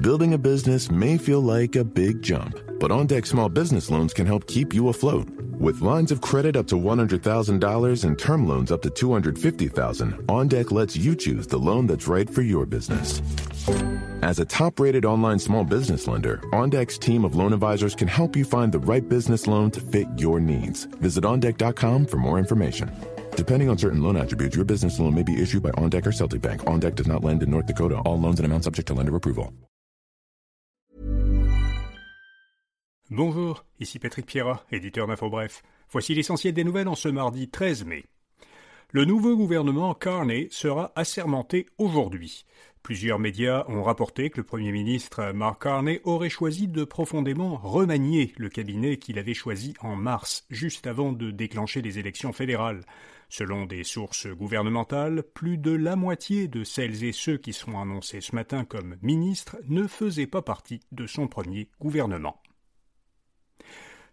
Building a business may feel like a big jump, but OnDeck Small Business Loans can help keep you afloat. With lines of credit up to $100,000 and term loans up to $250,000, OnDeck lets you choose the loan that's right for your business. As a top-rated online small business lender, OnDeck's team of loan advisors can help you find the right business loan to fit your needs. Visit OnDeck.com for more information. Depending on certain loan attributes, your business loan may be issued by OnDeck or Celtic Bank. OnDeck does not lend in North Dakota. All loans and amounts subject to lender approval. Bonjour, ici Patrick Pierrat, éditeur d'InfoBref. Voici l'essentiel des nouvelles en ce mardi 13 mai. Le nouveau gouvernement Carney sera assermenté aujourd'hui. Plusieurs médias ont rapporté que le Premier ministre Mark Carney aurait choisi de profondément remanier le cabinet qu'il avait choisi en mars, juste avant de déclencher les élections fédérales. Selon des sources gouvernementales, plus de la moitié de celles et ceux qui seront annoncés ce matin comme ministres ne faisaient pas partie de son premier gouvernement.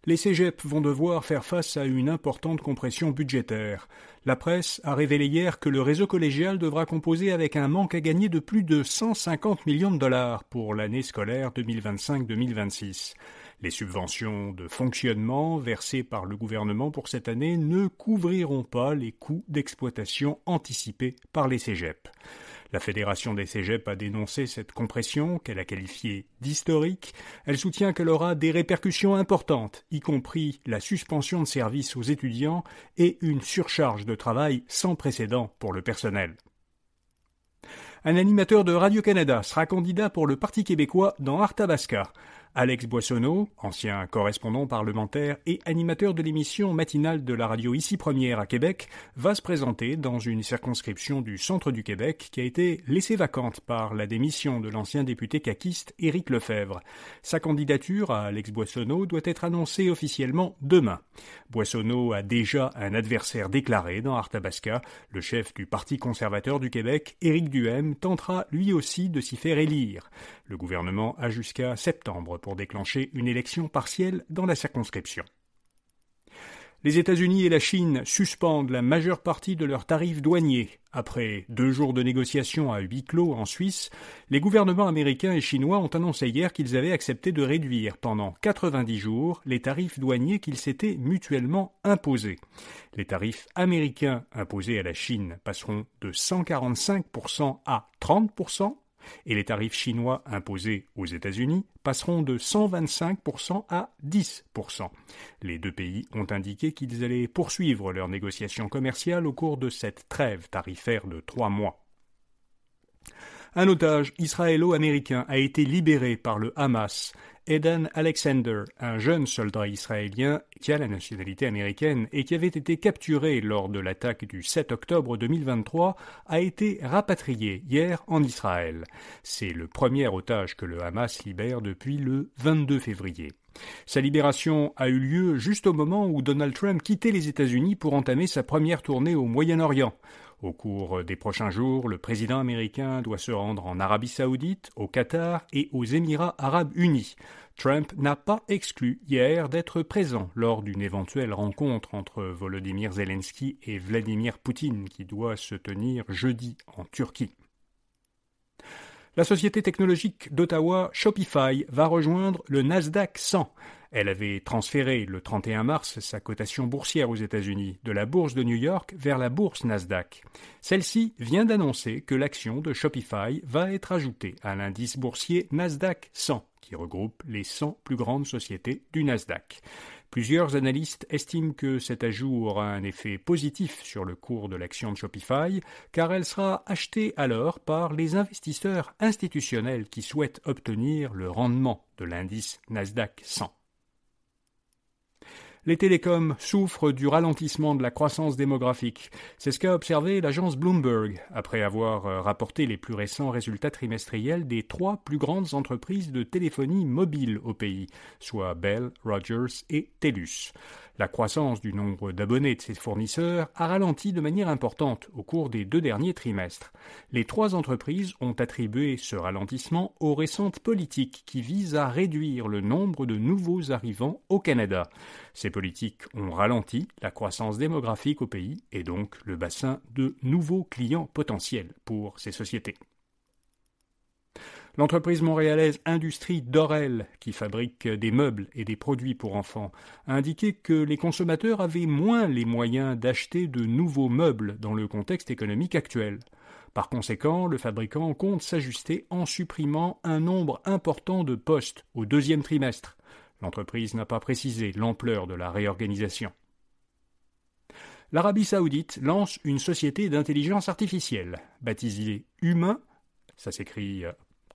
Les cégeps vont devoir faire face à une importante compression budgétaire. La presse a révélé hier que le réseau collégial devra composer avec un manque à gagner de plus de 150 millions de dollars pour l'année scolaire 2025-2026. Les subventions de fonctionnement versées par le gouvernement pour cette année ne couvriront pas les coûts d'exploitation anticipés par les cégeps. La Fédération des cégeps a dénoncé cette compression, qu'elle a qualifiée d'historique. Elle soutient qu'elle aura des répercussions importantes, y compris la suspension de services aux étudiants et une surcharge de travail sans précédent pour le personnel. Un animateur de Radio-Canada sera candidat pour le Parti québécois dans Arthabaska. Alex Boissonneau, ancien correspondant parlementaire et animateur de l'émission matinale de la radio Ici Première à Québec, va se présenter dans une circonscription du centre du Québec qui a été laissée vacante par la démission de l'ancien député caquiste Éric Lefebvre. Sa candidature à Alex Boissonneau doit être annoncée officiellement demain. Boissonneau a déjà un adversaire déclaré dans Arthabaska. Le chef du Parti conservateur du Québec, Éric Duhaime, tentera lui aussi de s'y faire élire. Le gouvernement a jusqu'à septembre pour déclencher une élection partielle dans la circonscription. Les États-Unis et la Chine suspendent la majeure partie de leurs tarifs douaniers. Après 2 jours de négociations à huis clos en Suisse, les gouvernements américains et chinois ont annoncé hier qu'ils avaient accepté de réduire pendant 90 jours les tarifs douaniers qu'ils s'étaient mutuellement imposés. Les tarifs américains imposés à la Chine passeront de 145% à 30%, et les tarifs chinois imposés aux États-Unis passeront de 125% à 10%. Les deux pays ont indiqué qu'ils allaient poursuivre leurs négociations commerciales au cours de cette trêve tarifaire de 3 mois. Un otage israélo-américain a été libéré par le Hamas. Eden Alexander, un jeune soldat israélien qui a la nationalité américaine et qui avait été capturé lors de l'attaque du 7 octobre 2023, a été rapatrié hier en Israël. C'est le premier otage que le Hamas libère depuis le 22 février. Sa libération a eu lieu juste au moment où Donald Trump quittait les États-Unis pour entamer sa première tournée au Moyen-Orient. Au cours des prochains jours, le président américain doit se rendre en Arabie Saoudite, au Qatar et aux Émirats Arabes Unis. Trump n'a pas exclu hier d'être présent lors d'une éventuelle rencontre entre Volodymyr Zelensky et Vladimir Poutine qui doit se tenir jeudi en Turquie. La société technologique d'Ottawa, Shopify, va rejoindre le Nasdaq 100. Elle avait transféré le 31 mars sa cotation boursière aux États-Unis de la bourse de New York vers la bourse Nasdaq. Celle-ci vient d'annoncer que l'action de Shopify va être ajoutée à l'indice boursier Nasdaq 100, qui regroupe les 100 plus grandes sociétés du Nasdaq. Plusieurs analystes estiment que cet ajout aura un effet positif sur le cours de l'action de Shopify, car elle sera achetée alors par les investisseurs institutionnels qui souhaitent obtenir le rendement de l'indice Nasdaq 100. Les télécoms souffrent du ralentissement de la croissance démographique. C'est ce qu'a observé l'agence Bloomberg, après avoir rapporté les plus récents résultats trimestriels des 3 plus grandes entreprises de téléphonie mobile au pays, soit Bell, Rogers et TELUS. La croissance du nombre d'abonnés de ces fournisseurs a ralenti de manière importante au cours des 2 derniers trimestres. Les 3 entreprises ont attribué ce ralentissement aux récentes politiques qui visent à réduire le nombre de nouveaux arrivants au Canada. Ces politiques ont ralenti la croissance démographique au pays et donc le bassin de nouveaux clients potentiels pour ces sociétés. L'entreprise montréalaise Industrie Dorel, qui fabrique des meubles et des produits pour enfants, a indiqué que les consommateurs avaient moins les moyens d'acheter de nouveaux meubles dans le contexte économique actuel. Par conséquent, le fabricant compte s'ajuster en supprimant un nombre important de postes au deuxième trimestre. L'entreprise n'a pas précisé l'ampleur de la réorganisation. L'Arabie saoudite lance une société d'intelligence artificielle, baptisée Humain, ça s'écrit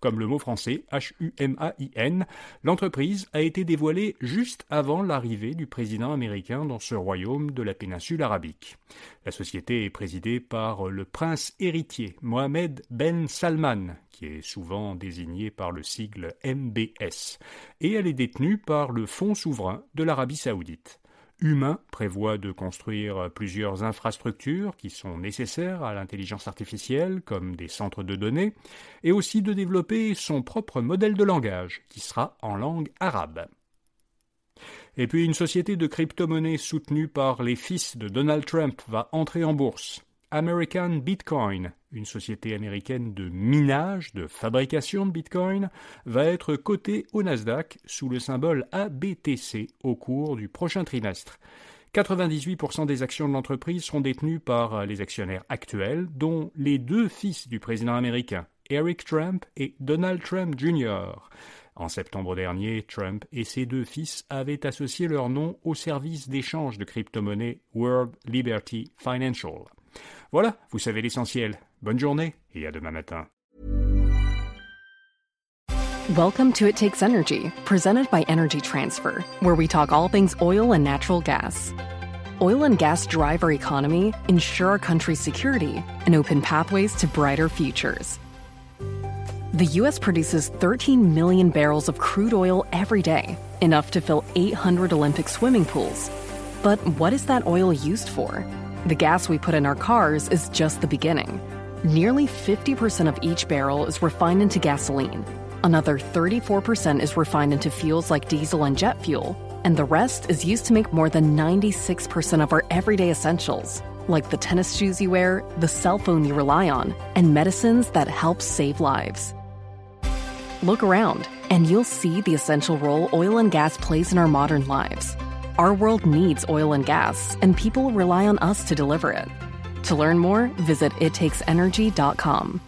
comme le mot français, Humain. L'entreprise a été dévoilée juste avant l'arrivée du président américain dans ce royaume de la péninsule arabique. La société est présidée par le prince héritier Mohammed Ben Salman, qui est souvent désigné par le sigle MBS, et elle est détenue par le Fonds souverain de l'Arabie saoudite. Humain prévoit de construire plusieurs infrastructures qui sont nécessaires à l'intelligence artificielle, comme des centres de données, et aussi de développer son propre modèle de langage, qui sera en langue arabe. Et puis une société de crypto-monnaies soutenue par les fils de Donald Trump va entrer en bourse. American Bitcoin, une société américaine de minage, de fabrication de Bitcoin, va être cotée au Nasdaq sous le symbole ABTC au cours du prochain trimestre. 98% des actions de l'entreprise seront détenues par les actionnaires actuels, dont les deux fils du président américain, Eric Trump et Donald Trump Jr. En septembre dernier, Trump et ses deux fils avaient associé leur nom au service d'échange de crypto-monnaies World Liberty Financial. Voilà, vous savez l'essentiel. Bonne journée et à demain matin. Welcome to It Takes Energy, presented by Energy Transfer, where we talk all things oil and natural gas. Oil and gas drive our economy, ensure our country's security, and open pathways to brighter futures. The U.S. produces 13 million barrels of crude oil every day, enough to fill 800 Olympic swimming pools. But what is that oil used for? The gas we put in our cars is just the beginning. Nearly 50% of each barrel is refined into gasoline. Another 34% is refined into fuels like diesel and jet fuel. And the rest is used to make more than 96% of our everyday essentials, like the tennis shoes you wear, the cell phone you rely on, and medicines that help save lives. Look around, and you'll see the essential role oil and gas plays in our modern lives. Our world needs oil and gas, and people rely on us to deliver it. To learn more, visit ittakes.energy.com.